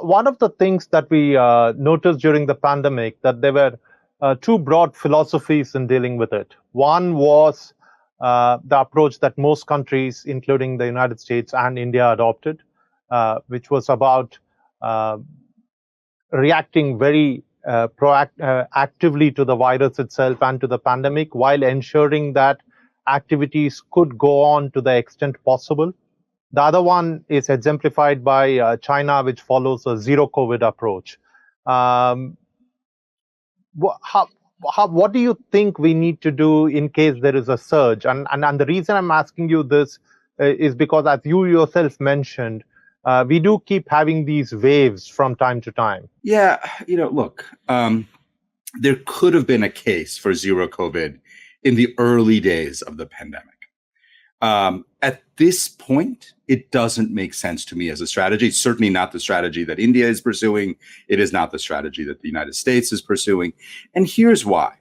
one of the things that we noticed during the pandemic, that there were two broad philosophies in dealing with it. One was the approach that most countries, including the United States and India, adopted, which was about reacting very actively to the virus itself and to the pandemic, while ensuring that activities could go on to the extent possible. The other one is exemplified by China, which follows a zero COVID approach. What do you think we need to do in case there is a surge? And the reason I'm asking you this is because, as you yourself mentioned, we do keep having these waves from time to time. Yeah, look, there could have been a case for zero COVID in the early days of the pandemic. At this point, it doesn't make sense to me as a strategy. It's certainly not the strategy that India is pursuing. It is not the strategy that the United States is pursuing. And here's why.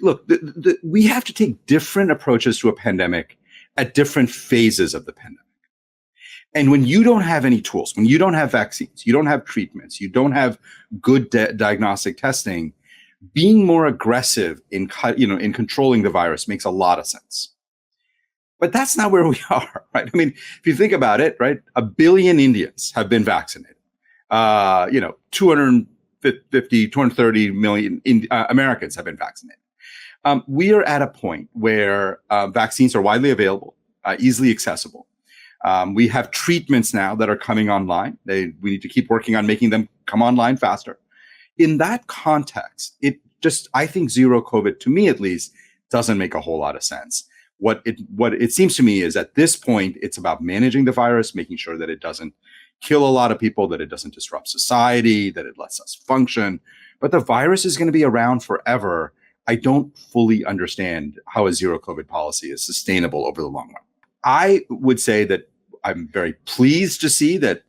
Look, we have to take different approaches to a pandemic at different phases of the pandemic. And when you don't have any tools, when you don't have vaccines, you don't have treatments, you don't have good diagnostic testing, being more aggressive in controlling the virus makes a lot of sense. But that's not where we are, right? I mean, if you think about it, right, 1 billion Indians have been vaccinated. 230 million Americans have been vaccinated. We are at a point where vaccines are widely available, easily accessible. We have treatments now that are coming online. We need to keep working on making them come online faster. In that context, I think zero COVID, to me at least, doesn't make a whole lot of sense. What it seems to me is at this point, it's about managing the virus, making sure that it doesn't kill a lot of people, that it doesn't disrupt society, that it lets us function. But the virus is going to be around forever. I don't fully understand how a zero COVID policy is sustainable over the long run. I would say that I'm very pleased to see that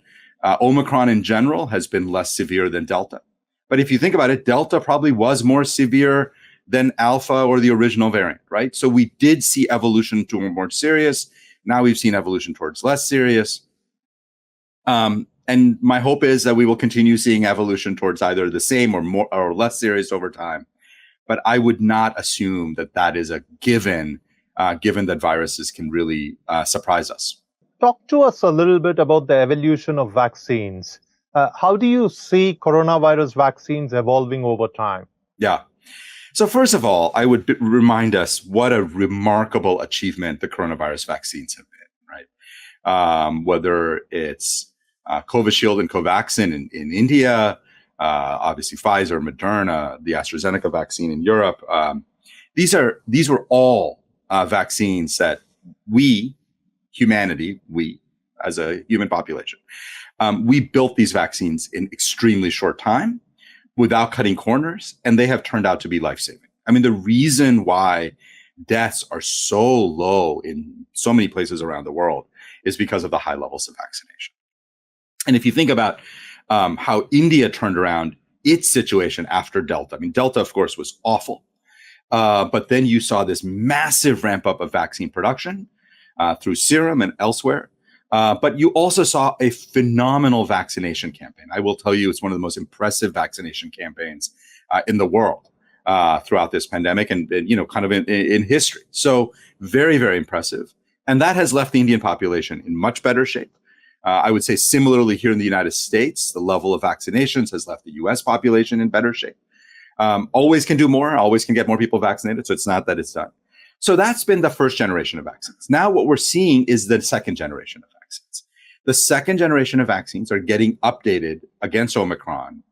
Omicron in general has been less severe than Delta. But if you think about it, Delta probably was more severe than Alpha or the original variant, right? So we did see evolution to more serious. Now we've seen evolution towards less serious. And my hope is that we will continue seeing evolution towards either the same or more or less serious over time. But I would not assume that that is a given that viruses can really surprise us. Talk to us a little bit about the evolution of vaccines. How do you see coronavirus vaccines evolving over time? Yeah. So first of all, I would remind us what a remarkable achievement the coronavirus vaccines have been, right? Whether it's Covishield and Covaxin in India, obviously Pfizer, Moderna, the AstraZeneca vaccine in Europe. These were all vaccines that we as a human population, we built these vaccines in extremely short time without cutting corners, and they have turned out to be life-saving. I mean, the reason why deaths are so low in so many places around the world is because of the high levels of vaccination. And if you think about how India turned around its situation after Delta, I mean, Delta, of course, was awful. But then you saw this massive ramp up of vaccine production through Serum and elsewhere. But you also saw a phenomenal vaccination campaign. I will tell you, it's one of the most impressive vaccination campaigns in the world throughout this pandemic and kind of in history. So very, very impressive. And that has left the Indian population in much better shape. I would say similarly here in the United States, the level of vaccinations has left the US population in better shape. Always can do more, always can get more people vaccinated. So it's not that it's done. So that's been the first generation of vaccines. Now what we're seeing is the second generation of vaccines. The second generation of vaccines are getting updated against Omicron.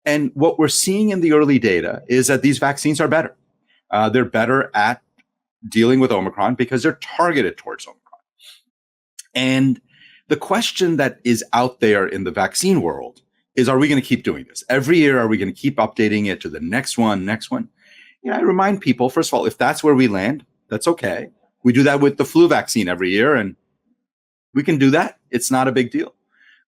And what we're seeing in the early data is that these vaccines are better. They're better at dealing with Omicron because they're targeted towards Omicron. And the question that is out there in the vaccine world is, are we going to keep doing this? Every year, are we going to keep updating it to the next one? I remind people, first of all, if that's where we land, that's okay. We do that with the flu vaccine every year, and we can do that. It's not a big deal.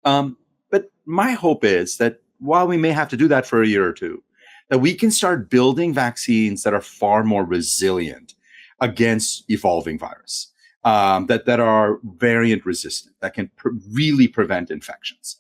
But my hope is that while we may have to do that for a year or two, that we can start building vaccines that are far more resilient against evolving virus, that are variant resistant, that can really prevent infections.